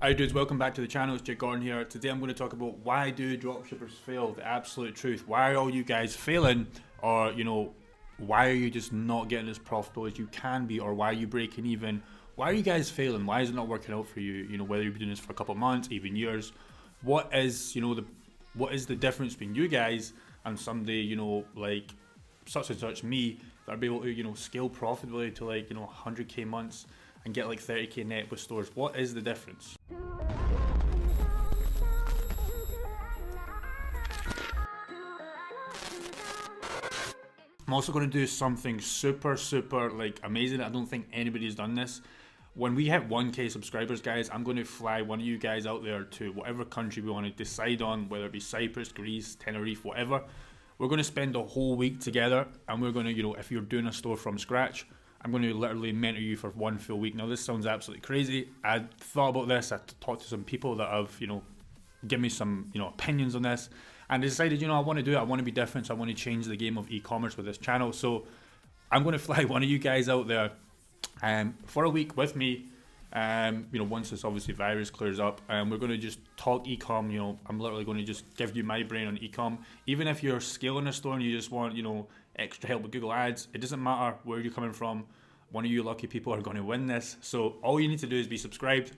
Hi dudes, welcome back to the channel. It's Jake Gordon here. Today I'm going to talk about why do dropshippers fail, the absolute truth. Why are all you guys failing, or why are you just not getting as profitable as you can be, or why are you breaking even? Why are you guys failing? Why is it not working out for you? Whether you've been doing this for a couple of months, even years. What is the difference between you guys and somebody like such and such me that are able to scale profitably to 100k months and get like 30k net with stores? What is the difference? I'm also going to do something super amazing. I don't think anybody's done this. When we hit 1k subscribers, guys, I'm going to fly one of you guys out there to whatever country we want to decide on, whether it be Cyprus, Greece, Tenerife, whatever. We're going to spend a whole week together, and we're going to, if you're doing a store from scratch, I'm going to literally mentor you for one full week. Now, this sounds absolutely crazy. I thought about this. I talked to some people that have, given me some, opinions on this, and I decided, I want to do it. I want to be different. So I want to change the game of e-commerce with this channel. So I'm going to fly one of you guys out there for a week with me. Once this obviously virus clears up, we're going to just talk ecom. I'm literally going to just give you my brain on ecom. Even if you're scaling a store and you just want, extra help with Google Ads, it doesn't matter where you're coming from. One of you lucky people are going to win this. So all you need to do is be subscribed,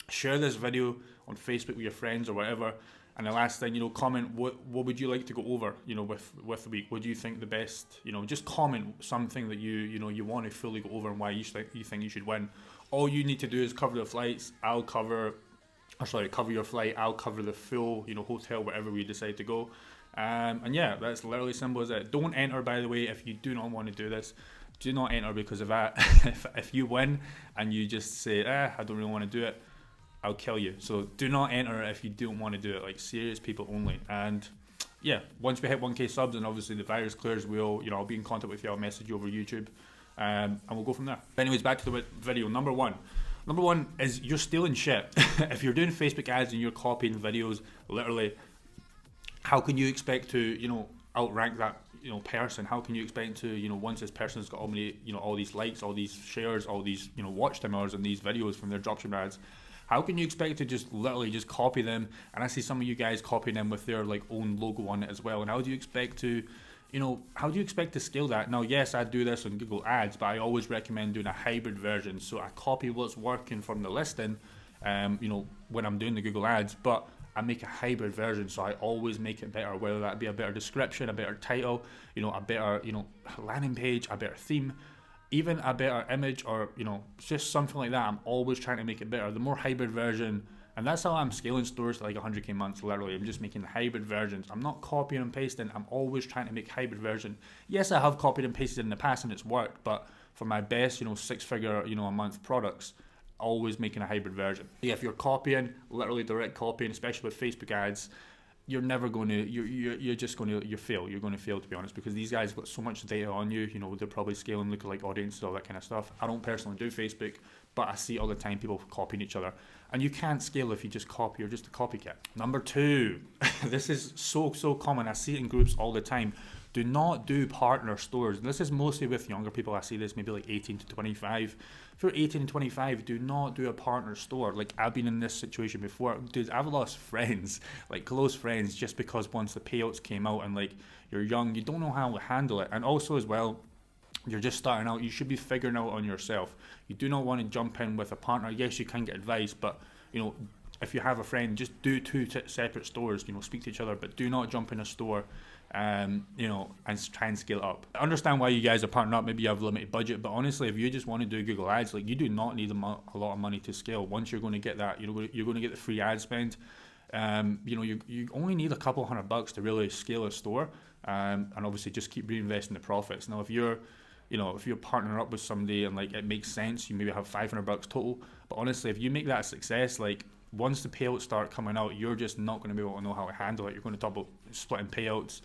share this video on Facebook with your friends or whatever. And the last thing, comment what would you like to go over, with the week. What do you think the best, just comment something that you want to fully go over and why you think you should win. All you need to do is cover the flights. Cover your flight. I'll cover the full, hotel, wherever we decide to go. And yeah, that's literally simple as it. Don't enter, by the way, if you do not want to do this. Do not enter, because of that. if you win and you just say, I don't really want to do it, I'll kill you. So do not enter if you don't want to do it. Like, serious people only. And yeah, once we hit 1k subs and obviously the virus clears, I'll be in contact with you. I'll message you over YouTube, and we'll go from there. But anyways, back to the video. Number one is you're stealing shit. If you're doing Facebook ads and you're copying videos, literally, how can you expect to outrank that person? How can you expect to once this person's got all these likes, all these shares, all these watch time hours on these videos from their dropshipping ads? How can you expect to just literally just copy them? And I see some of you guys copying them with their own logo on it as well. And how do you expect to scale that? Now, yes, I do this on Google Ads, but I always recommend doing a hybrid version. So I copy what's working from the listing, when I'm doing the Google Ads, but I make a hybrid version, so I always make it better, whether that be a better description, a better title, a better, landing page, a better theme, even a better image, or, just something like that. I'm always trying to make it better. The more hybrid version, and that's how I'm scaling stores to 100k months, literally. I'm just making hybrid versions. I'm not copying and pasting. I'm always trying to make hybrid version. Yes, I have copied and pasted in the past and it's worked, but for my best, 6-figure, a month products, always making a hybrid version. Yeah, if you're copying, literally direct copying, especially with Facebook ads, you're never going to, you fail. You're going to fail, to be honest, because these guys have got so much data on you. They're probably scaling lookalike audiences, all that kind of stuff. I don't personally do Facebook, but I see all the time people copying each other, and you can't scale if you just copy. You're just a copycat. Number two, this is so common. I see it in groups all the time. Do not do partner stores. And this is mostly with younger people. I see this maybe 18 to 25. If you're 18 and 25, do not do a partner store. I've been in this situation before. Dude, I've lost friends, close friends, just because once the payouts came out and you're young, you don't know how to handle it. And also as well, you're just starting out, you should be figuring out on yourself. You do not want to jump in with a partner. Yes, you can get advice, but if you have a friend, just do two separate stores, speak to each other, but do not jump in a store, and try and scale it up. I understand why you guys are partnering up. Maybe you have a limited budget, but honestly, if you just want to do Google Ads, you do not need a lot of money to scale. Once you're going to get that, you're going to get the free ad spend. You only need a couple $100 to really scale a store, and obviously just keep reinvesting the profits. Now, if you're partnering up with somebody and it makes sense, you maybe have $500 total. But honestly, if you make that a success, once the payouts start coming out, you're just not going to be able to know how to handle it. You're going to talk about splitting payouts,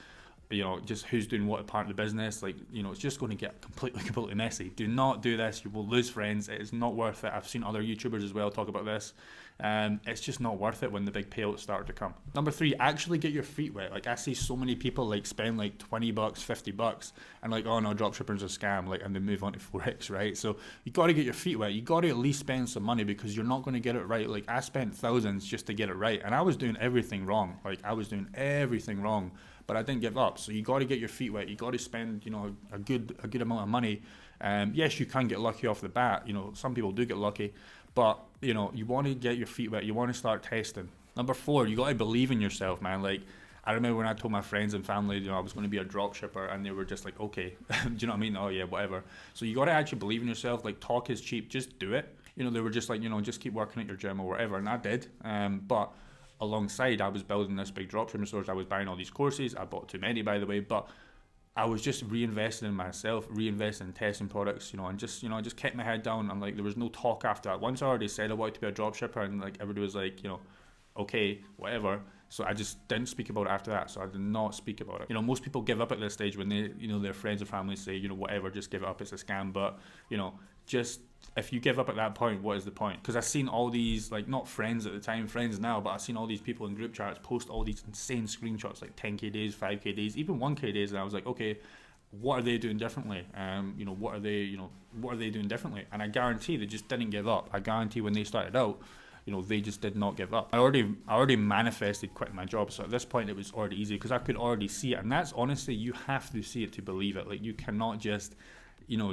just who's doing what part of the business. It's just going to get completely messy. Do not do this. You will lose friends. It is not worth it. I've seen other YouTubers as well talk about this. It's just not worth it when the big payouts start to come. Number 3, actually get your feet wet. Like I see so many people like spend like $20, $50 and like, oh no, dropshipping's a scam, like, and they move on to Forex, right? So you got to get your feet wet. You got to at least spend some money because you're not going to get it right. Like I spent thousands just to get it right, and I was doing everything wrong. But I didn't give up. So you got to get your feet wet. You got to spend, a good amount of money. Yes, you can get lucky off the bat. Some people do get lucky, but you want to get your feet wet. You want to start testing. Number 4, you got to believe in yourself, man. Like I remember when I told my friends and family, I was going to be a dropshipper, and they were just like, okay, do you know what I mean? Oh yeah, whatever. So you got to actually believe in yourself. Like talk is cheap. Just do it. They were just like, just keep working at your gym or whatever, and I did. But alongside, I was building this big dropshipping stores. I was buying all these courses. I bought too many, by the way, but I was just reinvesting in myself, reinvesting in testing products, and just kept my head down. And like, there was no talk after that. Once I already said I wanted to be a dropshipper, and like everybody was like, okay, whatever. So I just didn't speak about it after that. So I did not speak about it. Most people give up at this stage when they, their friends or family say, whatever, just give it up, it's a scam. But, just if you give up at that point, what is the point? Because I've seen all these, like, not friends at the time, friends now, but I've seen all these people in group chats post all these insane screenshots, like 10k days, 5k days, even 1k days, and I was like, okay, what are they doing differently? What are they doing differently? And I guarantee they just didn't give up. I guarantee when they started out, they just did not give up. I already manifested quitting my job, so at this point it was already easy because I could already see it. And that's honestly, you have to see it to believe it. Like you cannot just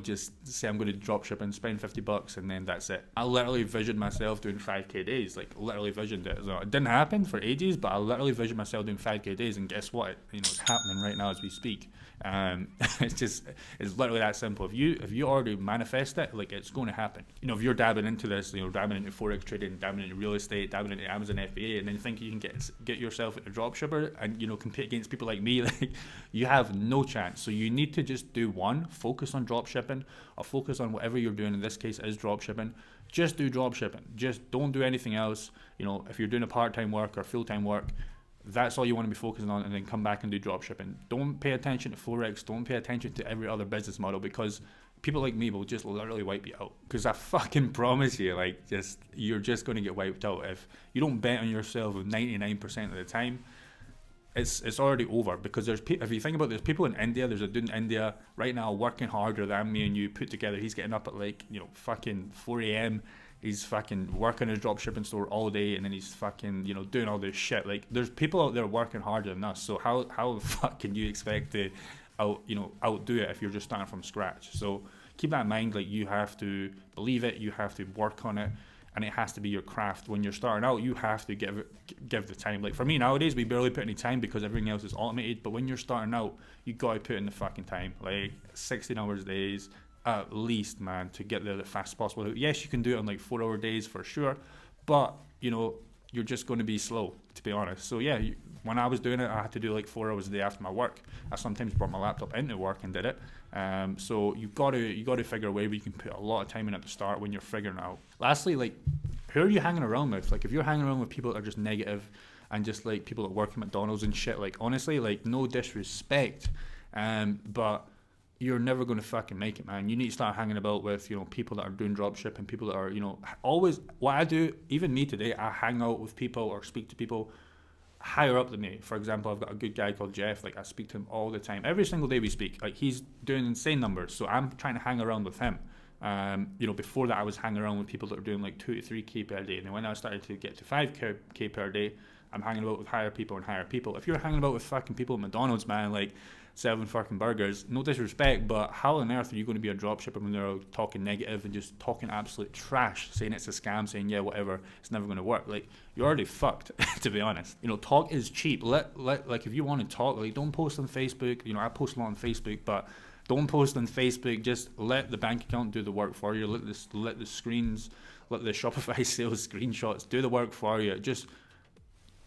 just say I'm going to dropship and spend $50 and then that's it. I literally visioned myself doing 5k days, like literally visioned it. So it didn't happen for ages, but I literally visioned myself doing 5k days, and guess what? It's happening right now as we speak. It's literally that simple. If you already manifest it, like it's going to happen. If you're dabbing into this, dabbing into Forex trading, dabbing into real estate, dabbing into Amazon FBA, and then think you can get yourself into dropshipper and compete against people like me, like you have no chance. So you need to just do one, focus on dropshipping, or focus on whatever you're doing. In this case is dropshipping. Just do dropshipping. Just don't do anything else. If you're doing a part-time work or full-time work, that's all you want to be focusing on, and then come back and do dropshipping. Don't pay attention to Forex. Don't pay attention to every other business model, because people like me will just literally wipe you out. Because I fucking promise you, you're just going to get wiped out. If you don't bet on yourself 99% of the time, it's already over. Because if you think about it, there's people in India, there's a dude in India right now working harder than me and you put together. He's getting up at fucking 4 a.m. He's fucking working his dropshipping store all day, and then he's fucking, doing all this shit. Like, there's people out there working harder than us. So how the fuck can you expect to outdo it if you're just starting from scratch? So keep that in mind. Like, you have to believe it, you have to work on it, and it has to be your craft. When you're starting out, you have to give the time. Like for me nowadays, we barely put any time because everything else is automated. But when you're starting out, you gotta put in the fucking time. Like 16 hours days at least, man, to get there the fastest as possible. Yes, you can do it on 4-hour days for sure, but you're just going to be slow, to be honest. So yeah, when I was doing it, I had to do 4 hours a day after my work. I sometimes brought my laptop into work and did it. So you got to figure a way where you can put a lot of time in at the start when you're figuring it out. Lastly, who are you hanging around with? If you're hanging around with people that are just negative and just people that work at McDonald's and shit, honestly, no disrespect, but you're never going to fucking make it, man. You need to start hanging about with, people that are doing dropshipping, people that are, always, what I do, even me today, I hang out with people or speak to people higher up than me. For example, I've got a good guy called Jeff. I speak to him all the time. Every single day we speak. He's doing insane numbers, so I'm trying to hang around with him. Before that, I was hanging around with people that are doing 2 to 3k per day. And then when I started to get to 5k per day, I'm hanging about with higher people and higher people. If you're hanging about with fucking people at McDonald's, man, selling fucking burgers, no disrespect, but how on earth are you going to be a dropshipper when they're talking negative and just talking absolute trash, saying it's a scam, saying yeah, whatever, it's never going to work? You're already fucked, to be honest. Talk is cheap. Let if you want to talk, don't post on Facebook. I post a lot on Facebook, but don't post on Facebook. Just let the bank account do the work for you. Let the Shopify sales screenshots do the work for you. Just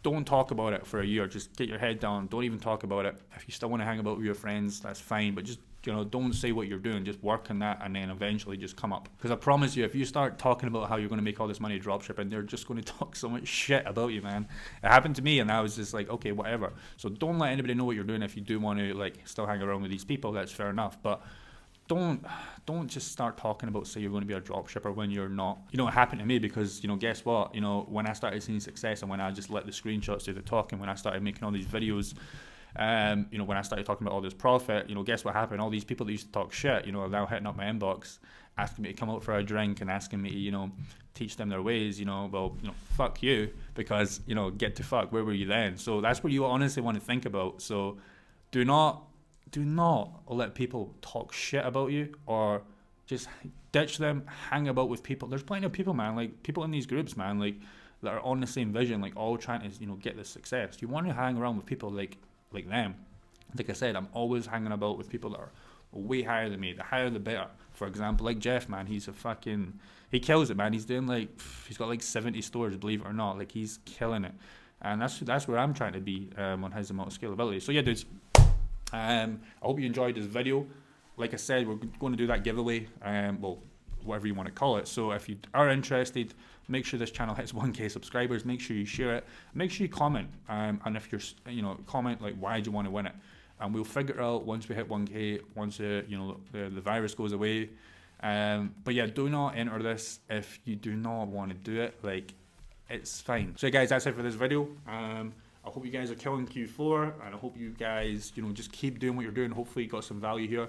don't talk about it for a year. Just get your head down. Don't even talk about it. If you still want to hang about with your friends, that's fine. But just, don't say what you're doing. Just work on that, and then eventually just come up. Because I promise you, if you start talking about how you're going to make all this money dropshipping, they're just going to talk so much shit about you, man. It happened to me, and I was just okay, whatever. So don't let anybody know what you're doing. If you do want to still hang around with these people, that's fair enough. But don't just start talking about, say, you're going to be a dropshipper when you're not. You know, it happened to me because, you know, guess what? You know, when I started seeing success and when I just let the screenshots do the talking, when I started making all these videos, you know, when I started talking about all this profit, you know, guess what happened? All these people that used to talk shit, you know, are now hitting up my inbox, asking me to come out for a drink and asking me to, you know, teach them their ways. You know, well, you know, fuck you, because, you know, get to fuck, where were you then? So that's what you honestly want to think about. So do not let people talk shit about you, or just ditch them. Hang about with people. There's plenty of people, man, like people in these groups, man, like that are on the same vision, like all trying to, you know, get this success. You want to hang around with people like them. Like I said, I'm always hanging about with people that are way higher than me. The higher the better. For example, like Jeff, man, he kills it, man. He's doing like, he's got like 70 stores, believe it or not. Like, he's killing it. And that's where I'm trying to be on his amount of scalability. So yeah, dudes, I hope you enjoyed this video. Like I said, we're going to do that giveaway, well, whatever you want to call it. So if you are interested, make sure this channel hits 1K subscribers. Make sure you share it. Make sure you comment. And if you're, you know, comment like, why do you want to win it? And we'll figure it out once we hit 1K, once you know, the virus goes away. But yeah, do not enter this if you do not want to do it. Like, it's fine. So guys, that's it for this video. I hope you guys are killing Q4, and I hope you guys, you know, just keep doing what you're doing. Hopefully you got some value here.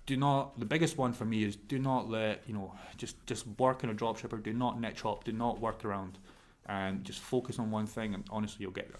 The biggest one for me is, do not let, you know, just work in a dropshipper. Do not niche hop. Do not work around, and just focus on one thing, and honestly, you'll get there.